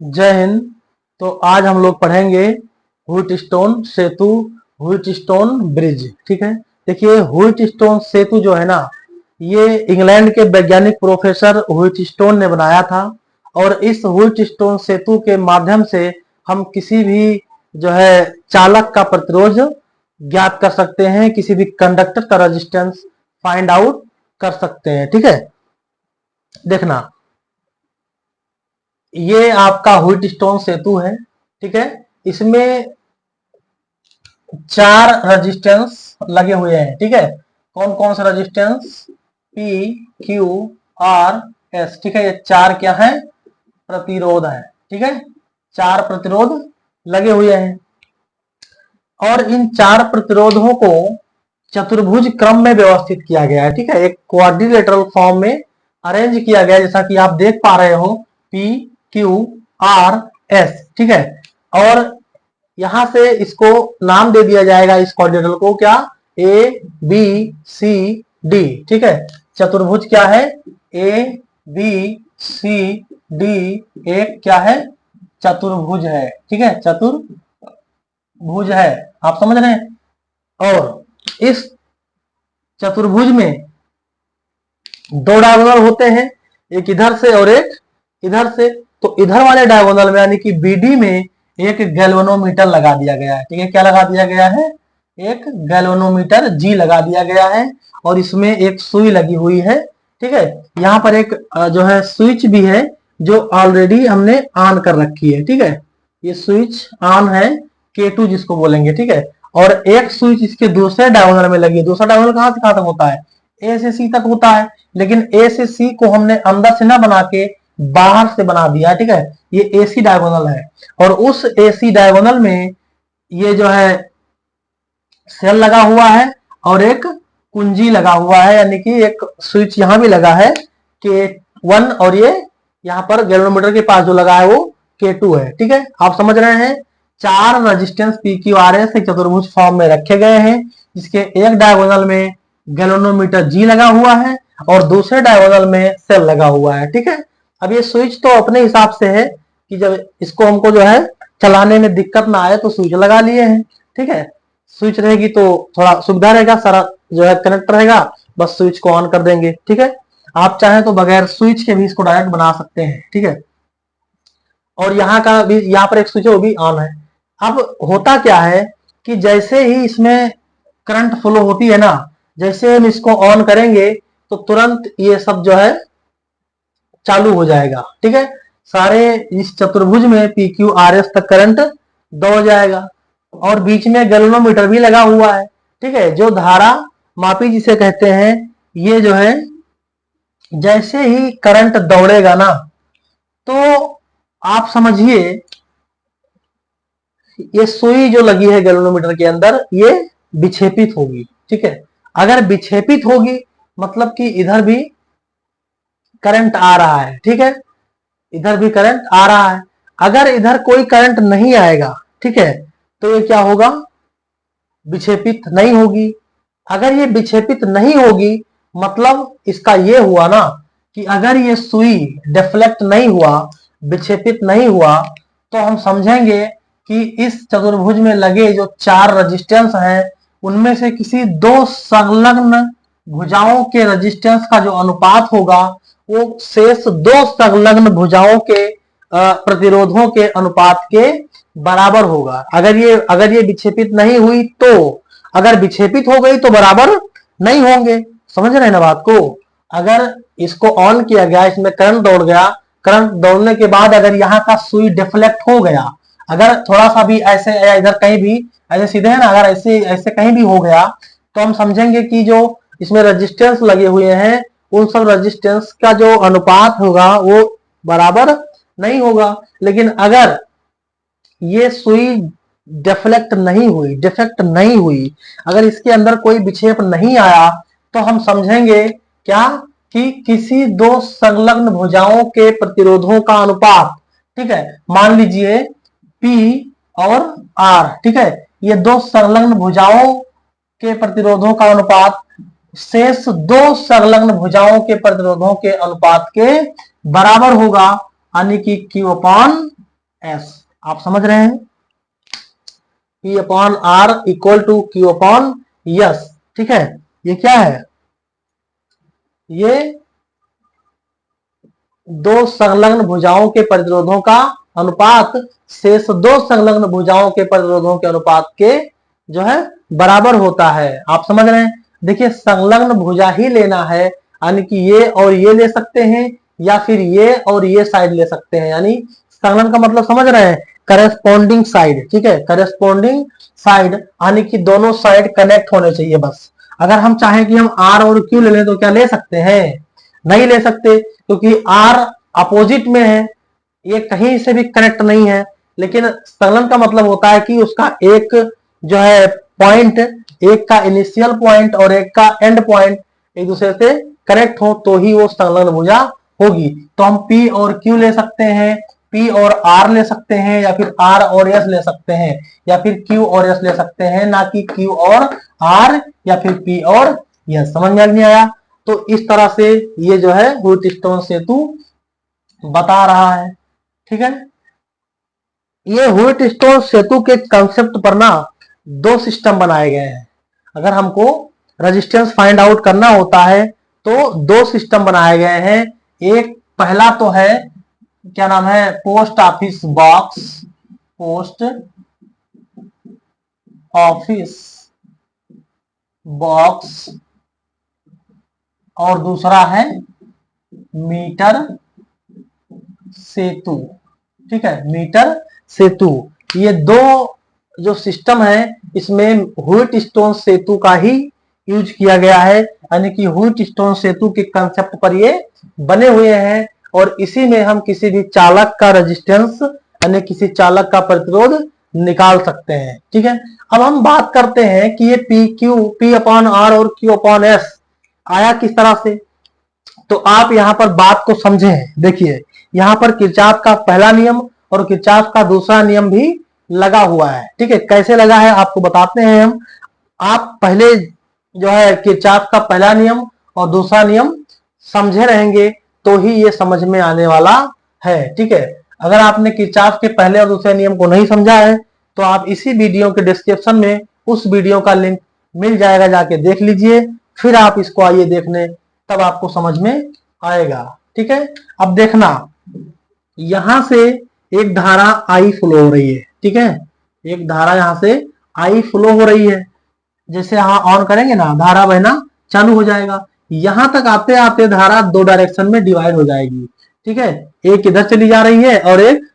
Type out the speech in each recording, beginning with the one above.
जय हिंद। तो आज हम लोग पढ़ेंगे व्हीटस्टोन सेतु, व्हीटस्टोन ब्रिज। ठीक है, देखिए व्हीटस्टोन सेतु जो है ना, ये इंग्लैंड के वैज्ञानिक प्रोफेसर व्हीटस्टोन ने बनाया था। और इस व्हीटस्टोन सेतु के माध्यम से हम किसी भी जो है चालक का प्रतिरोध ज्ञात कर सकते हैं, किसी भी कंडक्टर का रेजिस्टेंस फाइंड आउट कर सकते हैं। ठीक है, देखना ये आपका व्हीटस्टोन सेतु है। ठीक है, इसमें 4 रेजिस्टेंस लगे हुए हैं। ठीक है, कौन कौन सा resistance? P, Q, R, S. ठीक है, ये 4 क्या है? प्रतिरोध है। ठीक है, 4 प्रतिरोध लगे हुए हैं और इन 4 प्रतिरोधों को चतुर्भुज क्रम में व्यवस्थित किया गया है। ठीक है, एक क्वाड्रिलेटरल फॉर्म में अरेंज किया गया है, जैसा कि आप देख पा रहे हो, पी, क्यू, आर, एस। ठीक है, और यहां से इसको नाम दे दिया जाएगा, इस क्वाड्रिलेटरल को क्या? ए, बी, सी, डी। ठीक है, चतुर्भुज क्या है? ए, बी, सी, डी एक क्या है? चतुर्भुज है। ठीक है, चतुर्भुज है, आप समझ रहे हैं। और इस चतुर्भुज में 2 डायगोनल होते हैं, एक इधर से और एक इधर से। तो इधर वाले डायगोनल में यानी कि बीडी में एक गैल्वेनोमीटर लगा दिया गया है। ठीक है, क्या लगा दिया गया है? एक गैल्वेनोमीटर जी लगा दिया गया है और इसमें एक सुई लगी हुई है। ठीक है, यहाँ पर एक जो है स्विच भी है जो ऑलरेडी हमने ऑन कर रखी है। ठीक है, ये स्विच ऑन है, K2 जिसको बोलेंगे। ठीक है, और एक स्विच इसके दूसरे डायगोनल में लगी है। दूसरा डायगोनल कहां से कहां तक होता है? ए से सी तक होता है, लेकिन ए से सी को हमने अंदर से ना बना के बाहर से बना दिया। ठीक है, ये एसी डायगोनल है और उस एसी डायगोनल में ये जो है सेल लगा हुआ है और एक कुंजी लगा हुआ है, यानी कि एक स्विच यहां भी लगा है K1 और ये यहाँ पर गैल्वेनोमीटर के पास जो लगा है वो K2 है। ठीक है, आप समझ रहे हैं। 4 रेजिस्टेंस PQRS एक चतुर्भुज फॉर्म में रखे गए हैं, जिसके एक डायगोनल में गैल्वेनोमीटर G लगा हुआ है और दूसरे डायगोनल में सेल लगा हुआ है। ठीक है, अब ये स्विच तो अपने हिसाब से है कि जब इसको हमको जो है चलाने में दिक्कत ना आए तो स्विच लगा लिए हैं। ठीक है, स्विच रहेगी तो थोड़ा सुविधा रहेगा, सारा जो है कनेक्ट रहेगा, बस स्विच को ऑन कर देंगे। ठीक है, आप चाहें तो बगैर स्विच के भी इसको डायरेक्ट बना सकते हैं। ठीक है, और यहाँ का भी, यहाँ पर एक स्विच है वो भी ऑन है। अब होता क्या है कि जैसे ही इसमें करंट फ्लो होती है ना, जैसे हम इसको ऑन करेंगे तो तुरंत ये सब जो है चालू हो जाएगा। ठीक है, सारे इस चतुर्भुज में PQRS तक करंट दौड़ जाएगा और बीच में गैल्वेनोमीटर भी लगा हुआ है। ठीक है, जो धारा मापी जिसे कहते हैं, ये जो है जैसे ही करंट दौड़ेगा ना, तो आप समझिए ये सुई जो लगी है गैल्वेनोमीटर के अंदर, ये विक्षेपित होगी। ठीक है, अगर विक्षेपित होगी मतलब कि इधर भी करंट आ रहा है। ठीक है, इधर भी करंट आ रहा है। अगर इधर कोई करंट नहीं आएगा, ठीक है, तो ये क्या होगा? विक्षेपित नहीं होगी। अगर ये विक्षेपित नहीं होगी मतलब इसका ये हुआ ना कि अगर ये सुई डिफ्लेक्ट नहीं हुआ, विक्षेपित नहीं हुआ, तो हम समझेंगे कि इस चतुर्भुज में लगे जो 4 रेजिस्टेंस हैं उनमें से किसी 2 संलग्न भुजाओं के रेजिस्टेंस का जो अनुपात होगा वो शेष 2 संलग्न भुजाओं के प्रतिरोधों के अनुपात के बराबर होगा। अगर ये विक्षेपित नहीं हुई तो, अगर विक्षेपित हो गई तो बराबर नहीं होंगे। समझ रहे हैं ना बात को? अगर इसको ऑन किया गया, इसमें करंट दौड़ गया, करंट दौड़ने के बाद अगर यहाँ का सुई डिफ्लेक्ट हो गया, अगर थोड़ा सा भी ऐसे या इधर कहीं भी ऐसे सीधे है ना, अगर ऐसे ऐसे कहीं भी हो गया तो हम समझेंगे कि जो इसमें रेजिस्टेंस लगे हुए हैं उन सब रेजिस्टेंस का जो अनुपात होगा वो बराबर नहीं होगा। लेकिन अगर ये सुई डिफ्लेक्ट नहीं हुई, अगर इसके अंदर कोई विक्षेप नहीं आया, तो हम समझेंगे क्या कि किसी 2 संलग्न भुजाओं के प्रतिरोधों का अनुपात, ठीक है, मान लीजिए P और R, ठीक है, ये 2 संलग्न भुजाओं के प्रतिरोधों का अनुपात शेष 2 संलग्न भुजाओं के प्रतिरोधों के अनुपात के बराबर होगा, यानी कि Q/R एस। आप समझ रहे हैं, P upon R equal to Q upon S. ठीक है, ये क्या है, ये दो संलग्न भुजाओं के प्रतिरोधों का अनुपात शेष दो संलग्न भुजाओं के प्रतिरोधों के अनुपात के जो है बराबर होता है। आप समझ रहे हैं, देखिए संलग्न भुजा ही लेना है, यानी कि ये और ये ले सकते हैं या फिर ये और ये साइड ले सकते हैं, यानी संलग्न का मतलब समझ रहे हैं, करेस्पॉन्डिंग साइड। ठीक है, करेस्पॉन्डिंग साइड यानी कि दोनों साइड कनेक्ट होने चाहिए बस। अगर हम चाहें कि हम आर और क्यू ले लें तो क्या ले सकते हैं, नहीं ले सकते, क्योंकि आर अपोजिट में है, ये कहीं से भी कनेक्ट नहीं है। लेकिन संलग्न का मतलब होता है कि उसका एक जो है पॉइंट, एक का इनिशियल पॉइंट और एक का एंड पॉइंट एक दूसरे से कनेक्ट हो तो ही वो संलग्न भुजा होगी। तो हम P और Q ले सकते हैं, P और R ले सकते हैं, या फिर R और S ले सकते हैं, या फिर Q और S ले सकते हैं, ना कि Q और R या फिर P और S। समझ में नहीं आया? तो इस तरह से ये जो है व्हीटस्टोन सेतु बता रहा है। ठीक है, ये व्हीटस्टोन सेतु के कंसेप्ट पर ना दो सिस्टम बनाए गए हैं। अगर हमको रेजिस्टेंस फाइंड आउट करना होता है तो दो सिस्टम बनाए गए हैं। एक पहला तो है, क्या नाम है, post office box, post office box, और दूसरा है मीटर सेतु। ठीक है, मीटर सेतु। ये दो जो सिस्टम है इसमें व्हीटस्टोन सेतु का ही यूज किया गया है, यानी कि व्हीटस्टोन सेतु के कंसेप्ट पर ये बने हुए हैं, और इसी में हम किसी भी चालक का रेजिस्टेंस यानी किसी चालक का प्रतिरोध निकाल सकते हैं। ठीक है, अब हम बात करते हैं कि ये P अपॉन आर और Q अपॉन एस आया किस तरह से। तो आप यहां पर बात को समझें, देखिए यहां पर किरचॉफ का पहला नियम और किरचॉफ का दूसरा नियम भी लगा हुआ है। ठीक है, कैसे लगा है आपको बताते हैं हम। आप पहले जो है किरचॉफ का पहला नियम और दूसरा नियम समझे रहेंगे तो ही ये समझ में आने वाला है। ठीक है, अगर आपने किरचॉफ के पहले और दूसरे नियम को नहीं समझा है तो आप इसी वीडियो के डिस्क्रिप्शन में उस वीडियो का लिंक मिल जाएगा, जाके देख लीजिए, फिर आप इसको आइए देखने, तब आपको समझ में आएगा। ठीक है, अब देखना, यहां से एक धारा आई फ्लो हो रही है। ठीक है, एक धारा यहां से आई फ्लो हो रही है, जैसे यहां ऑन करेंगे ना धारा बहना चालू हो जाएगा। यहां तक आते आते धारा दो डायरेक्शन में डिवाइड हो जाएगी। ठीक है, एक इधर चली जा रही है और एक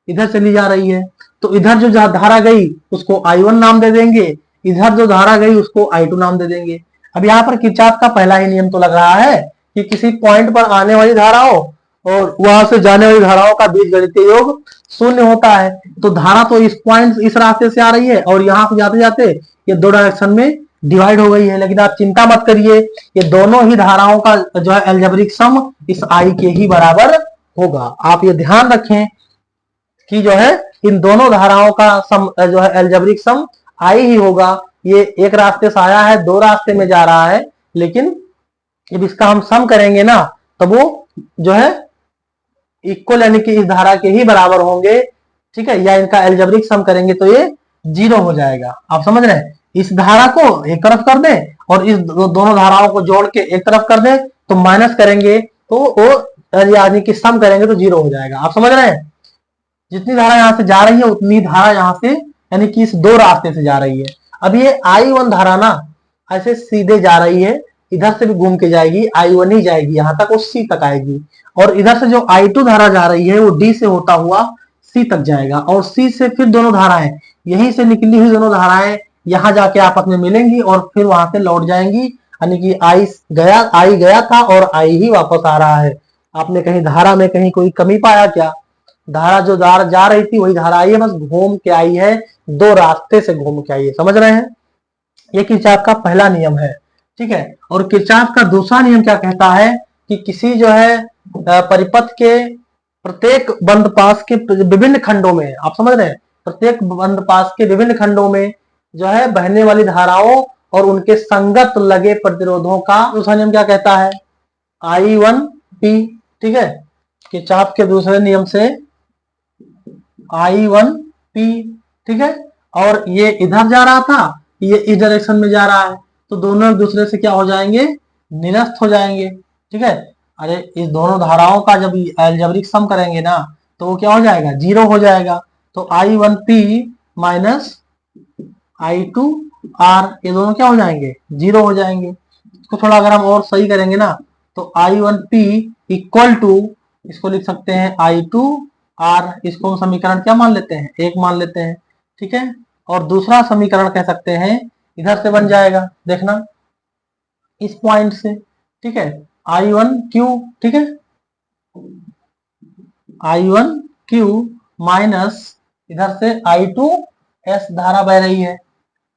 इधर चली जा रही है। तो इधर जो धारा गई उसको I1 नाम दे देंगे, इधर जो धारा गई उसको I2 नाम दे देंगे। अब यहाँ पर किरचॉफ का पहला ही नियम तो लग रहा है कि किसी पॉइंट पर आने वाली धाराओं और वहां से जाने वाली धाराओं का बीजगणितीय योग शून्य होता है। तो धारा तो इस पॉइंट इस रास्ते से आ रही है और यहाँ से जाते जाते ये दो डायरेक्शन में डिवाइड हो गई है। लेकिन आप चिंता मत करिए, ये दोनों ही धाराओं का जो है एल्जेब्रिक सम इस आई के ही बराबर होगा। आप ये ध्यान रखें कि जो है इन दोनों धाराओं का सम जो है एल्जेब्रिक सम आई ही होगा। ये एक रास्ते से आया है, दो रास्ते में जा रहा है, लेकिन जब इसका हम सम करेंगे ना तब वो जो है इक्वल यानी कि इस धारा के ही बराबर होंगे। ठीक है, या इनका एल्जेब्रिक सम करेंगे तो ये जीरो हो जाएगा। आप समझ रहे हैं, इस धारा को एक तरफ कर दें और इस दोनों धाराओं को जोड़ के एक तरफ कर दें तो माइनस करेंगे तो वो यानी कि सम करेंगे तो जीरो हो जाएगा। आप समझ रहे हैं, जितनी धारा यहां से जा रही है उतनी धारा यहां से यानी कि इस दो रास्ते से जा रही है। अब ये I1 धारा ना ऐसे सीधे जा रही है, इधर से भी घूम के जाएगी, I1 ही जाएगी यहां तक, वो C तक आएगी, और इधर से जो I2 धारा जा रही है वो D से होता हुआ C तक जाएगा, और C से फिर दोनों धाराएं यहीं से निकली हुई दोनों धाराएं यहां जाके आपस में मिलेंगी और फिर वहां से लौट जाएंगी, यानी कि I गया था और I ही वापस आ रहा है। आपने कहीं धारा में कहीं कोई कमी पाया क्या? धारा जो धारा जा रही थी वही धारा आई है, बस घूम के आई है, दो रास्ते से घूम के आई है। समझ रहे हैं, ये किरचॉफ का पहला नियम है। ठीक है, और किरचॉफ का दूसरा नियम क्या कहता है कि किसी जो है परिपथ के प्रत्येक बंद पास के विभिन्न खंडों में, आप समझ रहे हैं, प्रत्येक बंद पास के विभिन्न खंडों में जो है बहने वाली धाराओं और उनके संगत लगे प्रतिरोधों का दूसरा नियम क्या कहता है, I1P। ठीक है, किरचॉफ के दूसरे नियम से I1P, ठीक है। और ये इधर जा रहा था, ये इस डायरेक्शन में जा रहा है, तो दोनों एक दूसरे से क्या हो जाएंगे, निरस्त हो जाएंगे, ठीक है। अरे इस दोनों धाराओं का जब अलजेब्रिक सम करेंगे ना तो वो क्या हो जाएगा, जीरो हो जाएगा। तो I1P माइनस I2R ये दोनों क्या हो जाएंगे, जीरो हो जाएंगे। इसको थोड़ा अगर हम और सही करेंगे ना तो I1P इक्वल टू, इसको लिख सकते हैं I2R, इसको हम समीकरण क्या मान लेते हैं, एक मान लेते हैं, ठीक है। और दूसरा समीकरण कह सकते हैं इधर से बन जाएगा, देखना इस पॉइंट से, ठीक है, I1Q, ठीक है, I1Q माइनस इधर से I2S धारा बह रही है,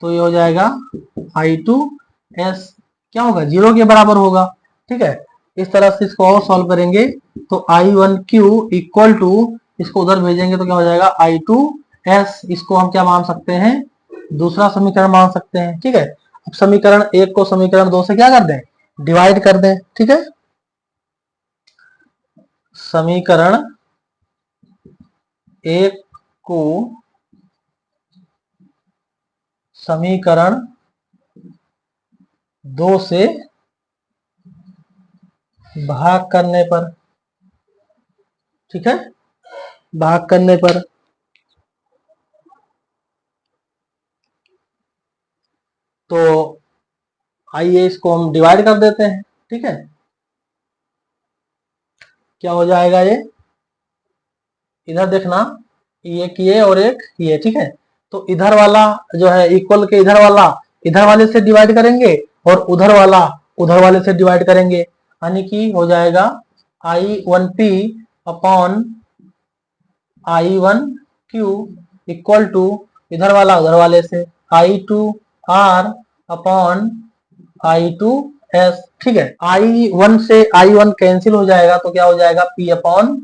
तो ये हो जाएगा I2S क्या होगा, जीरो के बराबर होगा, ठीक है। इस तरह से इसको और सॉल्व करेंगे तो I1Q इक्वल टू, इसको उधर भेजेंगे तो क्या हो जाएगा I2S, इसको हम क्या मान सकते हैं, दूसरा समीकरण मान सकते हैं, ठीक है। अब समीकरण एक को समीकरण दो से क्या कर दें, डिवाइड कर दें, ठीक है। समीकरण एक को समीकरण दो से भाग करने पर, ठीक है, भाग करने पर तो आइए इसको हम डिवाइड कर देते हैं, ठीक है। क्या हो जाएगा ये, इधर देखना, एक ये और एक ये, ठीक है। तो इधर वाला जो है इक्वल के इधर वाला इधर वाले से डिवाइड करेंगे और उधर वाला उधर वाले से डिवाइड करेंगे, यानी कि हो जाएगा I1P upon I1Q equal to इधर वाला उधर वाले से I2R अपॉन I2S, ठीक है। I1 से I1 कैंसिल हो जाएगा तो क्या हो जाएगा P अपॉन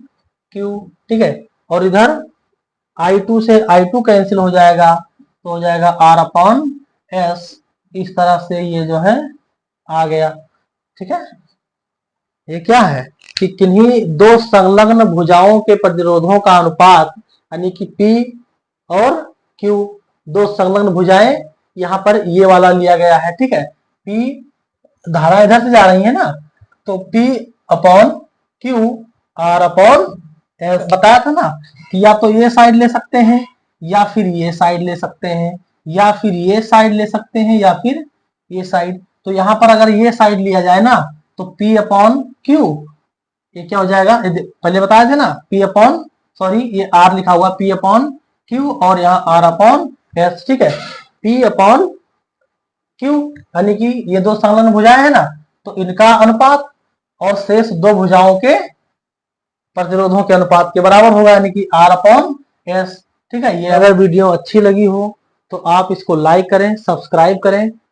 Q, ठीक है। और इधर I2 से I2 कैंसिल हो जाएगा तो हो जाएगा R अपॉन S। इस तरह से ये जो है आ गया, ठीक है। ये क्या है कि किन्हीं दो संलग्न भुजाओं के प्रतिरोधों का अनुपात, यानी कि P और Q, दो संलग्न भुजाएं, यहाँ पर ये वाला लिया गया है, ठीक है। P धारा इधर से जा रही है ना, तो P upon Q R upon S, बताया था ना कि या तो ये साइड ले सकते हैं या फिर ये साइड ले सकते हैं या फिर ये साइड ले सकते हैं या फिर ये साइड। तो यहाँ पर अगर ये साइड लिया जाए ना तो P अपॉन Q, ये क्या हो जाएगा, पहले बताया थे ना P अपॉन, सॉरी ये R लिखा हुआ, P अपॉन Q और यहाँ R अपॉन S, ठीक है। P अपॉन Q यानी कि ये दो संलग्न भुजाएं हैं ना, तो इनका अनुपात और शेष दो भुजाओं के प्रतिरोधों के अनुपात के बराबर होगा, यानी कि R अपॉन S, ठीक है। ये अगर वीडियो अच्छी लगी हो तो आप इसको लाइक करें, सब्सक्राइब करें